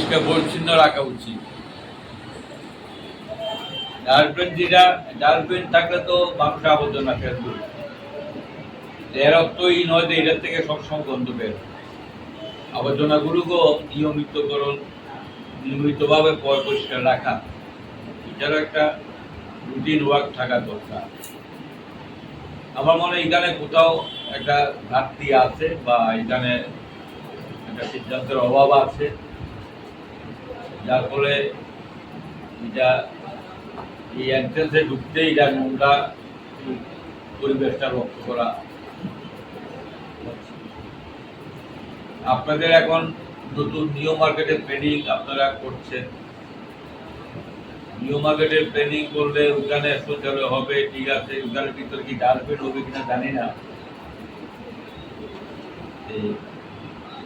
পরিষ্কার পরিচ্ছন্ন রাখা উচিত। ডাস্টবিন থাকলে তো মানুষ আবর্জনা ফেলবে, এর অর্থই নয় যে এটার থেকে সবসময় গন্ধ বের। আবর্জনাগুলোকেও নিয়মিতভাবে পরিষ্কার রাখা, এটারও একটা রুটিন ওয়ার্ক থাকা দরকার। আমার মনে হয় এখানে কোথাও একটা ঘাটতি আছে বা এখানে একটা সিদ্ধান্তের অভাব আছে, যার ফলে এটা এই এন্ট্রেন্সে ঢুকতেই এটা নোংরা পরিবেশটা লক্ষ্য করা। আপনাদের এখন নতুন নিউ মার্কেটের ট্রেনিং আপনারা করছেন, নিউ মার্কেটের ট্রেনিং করলে ওখানে শৌচালয় হবে, ঠিক আছে, ওখানের ভিতরে কি ডাস্টবিন হবে কিনা জানি না,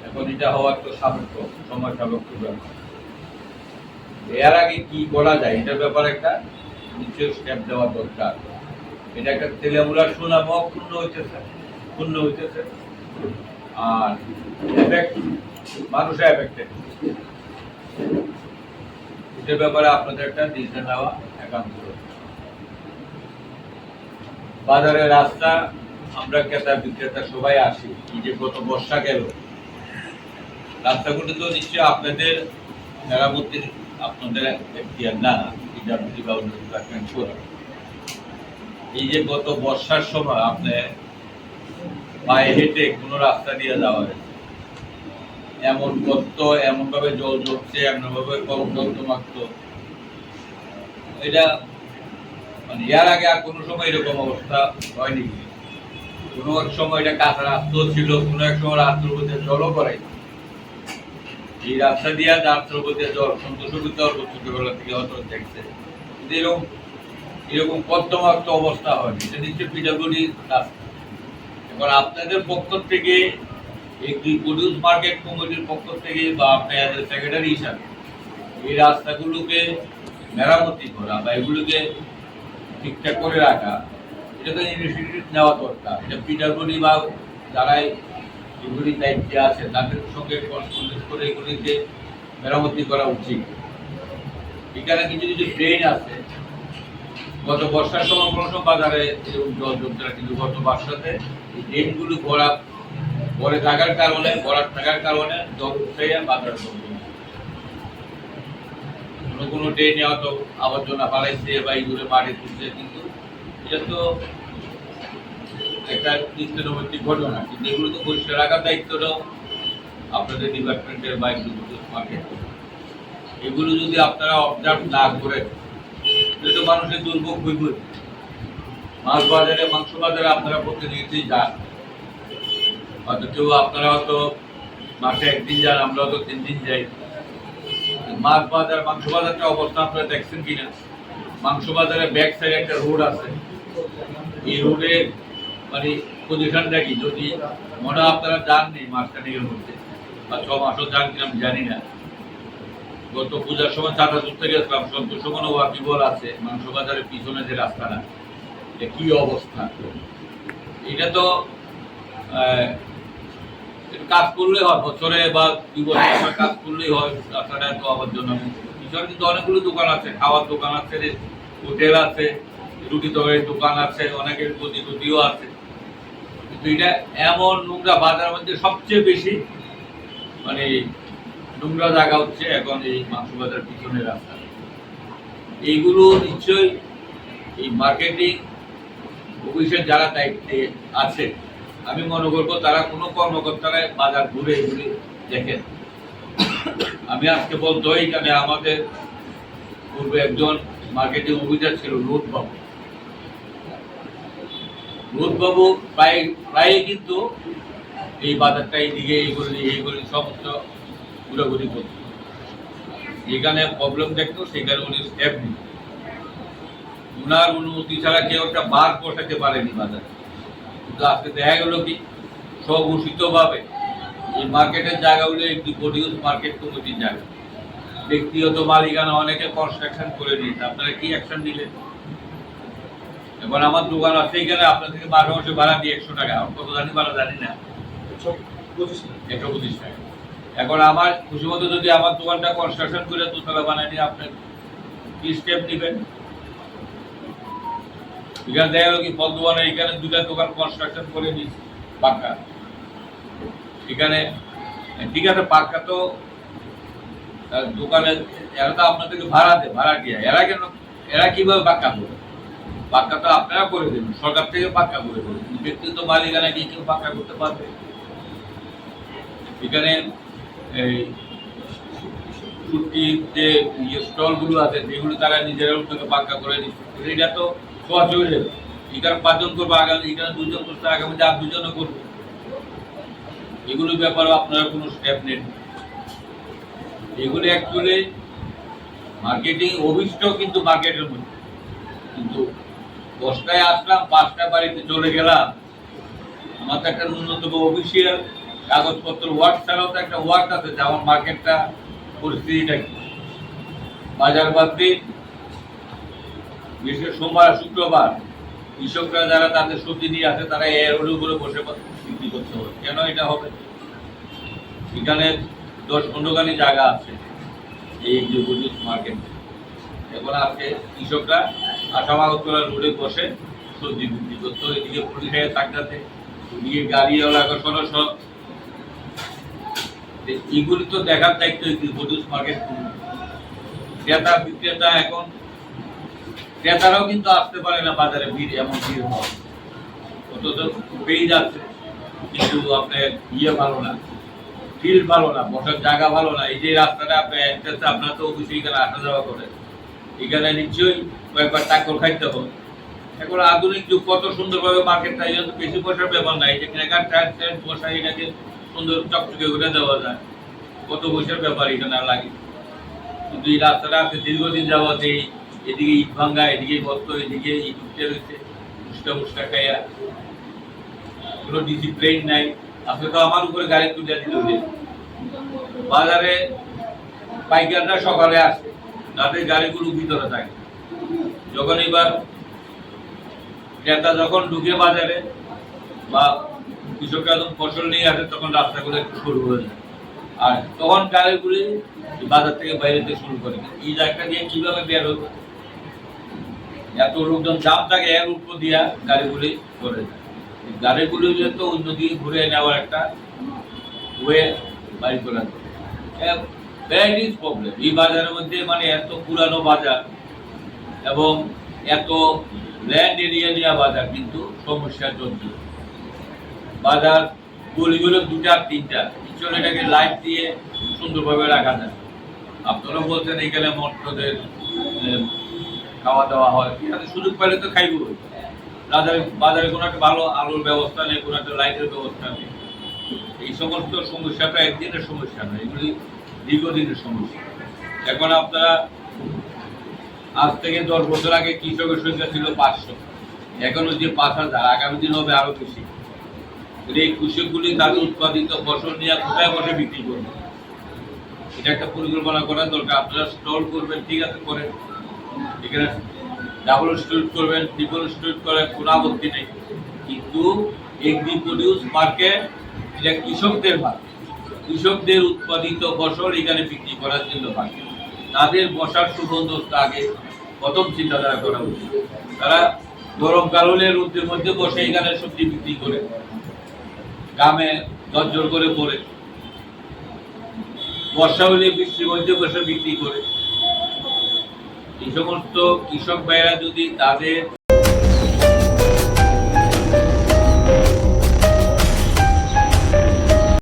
এখন এটা হওয়ার তো সময় সাপেক্ষ ব্যাপার। এর আগে কি করা যায় এটার ব্যাপারে একটা নিশ্চয় স্টেপ দেওয়া দরকার। এটা একটা তেলেমুলার সুনামও ক্ষুণ্ণ হইতেছে আর মানুষের এফেক্টেড। এটার ব্যাপারে আপনাদের একটা ডিসিশন নেওয়া একান্ত। বাজারের রাস্তা আমরা ক্রেতা বিক্রেতা সবাই আসি, এই যে গত বর্ষা গেল, রাস্তাগুলো তো নিশ্চয়ই আপনাদের মেরামতির আপনাদের এখতিয়ার না, এই যে গত বর্ষার সময় আপনি পায়ে হেঁটে কোনো রাস্তা দিয়ে যাওয়া এমন গর্ত, এমন ভাবে জল জমছে, এমন ভাবে জমতো, এটা মানে এর আগে আর কোনো সময় এরকম অবস্থা হয়নি। কোনো এক সময় এটা কাঁচা রাস্তাও ছিল, কোনো এক সময় রাস্তার মধ্যে জলও করাই। এই রাস্তা দিয়ে রাস্তার মধ্যে জল সন্তোষবেলা থেকে হয়তো দেখছে, কিন্তু এরকম কর্তমাক্ত অবস্থা হয়নি। এটা নিশ্চয় পিডাব্লিউডি রাস্তা। এবার আপনাদের পক্ষ থেকে প্রডিউস মার্কেট কমিটির পক্ষ থেকে বা আপনাদের সেক্রেটারি হিসাবে এই রাস্তাগুলোকে মেরামতি করা বা এগুলোকে ঠিকঠাক করে রাখা, এটা তো ইনিশিয়েটিভ নেওয়া দরকার। এটা পিডাব্লিউডি বা যারাই এগুলি দায়িত্বে আছে তাদের সঙ্গে করেসপন্ডেন্স করে এগুলিকে মেরামতি করা উচিত। এখানে কিছু কিছু ড্রেন আছে, গত বর্ষার সময় কোনো সময় বাজারে জল জমতে না, কিন্তু গত বর্ষাতে এই ড্রেনগুলো ভরে থাকার কারণে জল উঠে বাজার কোনো ড্রেনে হয়তো আবর্জনা ফালাইছে বা এইগুলো মাটি তুলছে, কিন্তু এটা তো একটা নিত্যনৈমিত্তিক ঘটনা। কিন্তু এগুলো তো পরিষ্কার রাখার দায়িত্বটাও আপনাদের ডিপার্টমেন্টের বা মার্কেট। এগুলো যদি আপনারা অবজার্ভ না করেন তাহলে তো মানুষের দুর্ভোগ হইবে। মাছ বাজারে আপনারা প্রতিনিয়তই যান, হয়তো কেউ আপনারা হয়তো মাসে একদিন যান, আমরা হয়তো 3 দিন যাই। মাছ মাংস বাজারটা অবস্থা আপনারা দেখছেন কিনা? মাংস বাজারে ব্যাক সাইডে একটা রোড আছে, এই রোডে মানে পজিশনটা কি, যদি মনে আপনারা যাননি মাঝখানের মধ্যে বা 6 মাসও যান কিনা আমি জানি না। গত পূজার সময় চাঁদা তুলতে গেছিলাম, সন্তোষমন ওয়াকিবল আছে মাংস বাজারের পিছনে যে রাস্তাটা, কি অবস্থা। এটা তো কাজ করলেই হয়, বছরে বা 2 বছর কাজ করলেই হয় রাস্তাটা এত আবর্জনা। পিছনে কিন্তু অনেকগুলো দোকান আছে, খাওয়ার দোকান আছে, হোটেল আছে, রুটি তরকারির দোকান আছে, অনেকের গতিও আছে, কিন্তু এটা এমন নোংরা। বাজারের মধ্যে সবচেয়ে বেশি মানে নোংরা জায়গা হচ্ছে এখন এই মাংস বাজার পিছনের রাস্তা। এইগুলো নিশ্চয়ই এই মার্কেটিং অফিসের যারা দায়িত্বে আছে, আমি মনে করবো তারা কোনো কর্মকর্তারা বাজার ঘুরে এগুলি দেখেন। আমি আজকে বলতে এইখানে আমাদের পূর্বে একজন মার্কেটিং অফিসার ছিল রোদবাবু প্রায় কিন্তু এই বাজারটা এইদিকে এইগুলি সমস্ত ঘুরাঘুরি করত। যেখানে প্রবলেম দেখতো সেখানে উনি স্টেপ নিত। উনার অনুমতি ছাড়া কেউ একটা বার বসাতে পারেনি বাজারে। কিন্তু আজকে দেখা গেল কি স্বঘোষিতভাবে এই মার্কেটের জায়গাগুলো একটি প্রডিউস মার্কেট কমিটির জায়গা, ব্যক্তিগত মালিকানা অনেকে কনস্ট্রাকশন করে নিয়েছে। আপনারা কি অ্যাকশন দিলেন? এখন আমার দোকান আছে এখানে, আপনার থেকে মাসে ভাড়া দিই 100 টাকা, কত জানি ভাড়া জানি না, 125 টাকা। এখন আমার খুশি মতো যদি আমার দোকানটা কনস্ট্রাকশন করে দোতলা বানাই নিয়ে আপনি কি স্টেপ নেবেন? এখানে দেখা গেল কি ফল দোকানে এখানে দুটা দোকান কনস্ট্রাকশন করে নিচ্ছি পাক্কা, এখানে ঠিক আছে পাক্কা তো দোকানে এরা তো আপনাদেরকে ভাড়া দেয়, ভাড়া দিয়ে এরা কিভাবে পাক্কা করবে? পাক্কা তো আপনারা করে দেবেন, সরকার থেকে পাক্কা করে দেবেন, ব্যক্তিগত মালিকানা কি কেউ পাক্কা করতে পারবে? এখানে এই ছুটি যে স্টল গুলো আছে যেগুলো তারা নিজেরা উদ্যোগে পাক্কা করে দিচ্ছে, এটা তো সহজ হয়ে যাবে। এখানে 5 জন করবো, আগামী এখানে 2 জন করতে, আগামীতে আর 2 জনও করবো। এগুলোর ব্যাপারে আপনারা কোনো স্টেপ নেন। এগুলো অ্যাকচুয়ালি মার্কেটিং অভিষ্ট, কিন্তু মার্কেটের মধ্যে কিন্তু 10টায় আসলাম 5টা বাড়িতে চলে গেলাম, আমার তো একটা ন্যূনতম অফিসিয়াল কাগজপত্র ওয়ার্ক ছাড়াও তো একটা ওয়ার্ক আছে যে আমার মার্কেটটা পরিস্থিতিটা কি। বাজার বাদ দিন, বিশেষ সোমবার শুক্রবার কৃষকরা যারা তাদের সবজি নিয়ে আসে তারা এর উপরে বসে বিক্রি করতে হবে। কেন এটা হবে? এখানে 10-15 খানি জায়গা আছে এই যে মার্কেট, এখন আছে কৃষকরা আশাবাগতলা রোডে বসে সবজি বিক্রি করতো, এদিকে পুলিশের থাকতে, এদিকে গাড়িওয়ালা সব এগুলি তো দেখার দায়িত্ব প্রডিউস মার্কেট। ক্রেতা বিক্রেতা এখন ক্রেতারাও কিন্তু আসতে পারে না বাজারে, ভিড় এমন ভিড় হয়, অথচ পেয়ে যাচ্ছে, কিন্তু আপনার ভালো না, ফিল্ড ভালো না, বসার জায়গা ভালো না। এই যে রাস্তাটা আপনি আপনার তো অফিসে এখানে আসা যাওয়া করে, এখানে নিশ্চয়ই কয়েকবার টাকর খাইতে হবে। এখন আধুনিক যুগ, কত সুন্দরভাবে মার্কেটটা, এই বেশি পয়সার ব্যাপার নাই, যেখানে বসাই এটাকে সুন্দর চকচকে করে দেওয়া যায়, কত পয়সার ব্যাপার এখানে লাগে। কিন্তু এই রাস্তাটা আছে দীর্ঘদিন যাওয়াত এদিকে ইট ভাঙ্গা, এদিকে গর্ত, এদিকে ইট উঠতে রয়েছে, উস্কা খাইয়া, কোনো ডিসিপ্লিন নাই। আপনি তো আমার উপরে গাড়ি তুলে দিতে, বাজারে পাইকাররা সকালে আসে, তাদের গাড়িগুলো ভিতরে থাকে, যখন এবার ক্রেতা যখন ঢুকে বাজারে বা কৃষকরা যখন ফসল নিয়ে আসে তখন রাস্তাগুলো একটু সরু হয়ে যায়, আর তখন গাড়িগুলি বাজার থেকে বাইরে যেতে শুরু করে। এই জায়গাটা দিয়ে কিভাবে বের হবে? এত লোকজন জাম থাকে, এর উপর দিয়া গাড়িগুলি করে যায়, গাড়িগুলি তো অন্যদিকে ঘুরে নেওয়ার একটা ওয়ে বাড়ি করে প্রবলেম। এই বাজারের মধ্যে মানে এত পুরানো বাজার এবং এত ল্যান্ড এরিয়া নেওয়া বাজার, কিন্তু সমস্যার জন্য বাজার গলিগুলো 2-3টা পিছনে এটাকে লাইট দিয়ে সুন্দরভাবে রাখা যায়। আপনারা বলছেন এখানে মন্ত্রদের খাওয়া দাওয়া হয়, এখানে সুযোগ পেলে তো খাইব। বাজারে কোনো একটা ভালো আলোর ব্যবস্থা নেই, কোনো একটা লাইটের ব্যবস্থা নেই। এই সমস্ত সমস্যাটা একদিনের সমস্যা নয়, এগুলি দীর্ঘদিনের সমস্যা। এখন আপনারা আজ থেকে 10 বছর আগে কৃষকের সংখ্যা ছিল 500, এখন হচ্ছে 5000, আগামী দিন হবে আরো বেশি। এই কৃষকগুলি তাদের উৎপাদিত ফসল নিয়ে কোথায় বসে বিক্রি করবে, এটা একটা পরিকল্পনা করার দরকার। আপনারা স্টল করবেন, ঠিক আছে করেন, এখানে ডাবল স্টোর করবেন, ট্রিপল স্টোর করার কোনো আপত্তি নেই, কিন্তু এগ্রি প্রডিউস মার্কেট এটা কৃষকদের মার্কেট, কৃষকদের উৎপাদিত ফসল এখানে বিক্রি করার জন্য মার্কেট। তাদের বসার সুবন্দোবস্ত আগে প্রথম চিন্তাধারা করা উচিত। তারা গরমকাল হলে রোদের মধ্যে বসে এখানে সবজি বিক্রি করে, গ্রামে দরজোর করে পড়ে, বর্ষা হলে বৃষ্টির মধ্যে বসে বিক্রি করে। এই সমস্ত কৃষক ভাইয়েরা যদি তাদের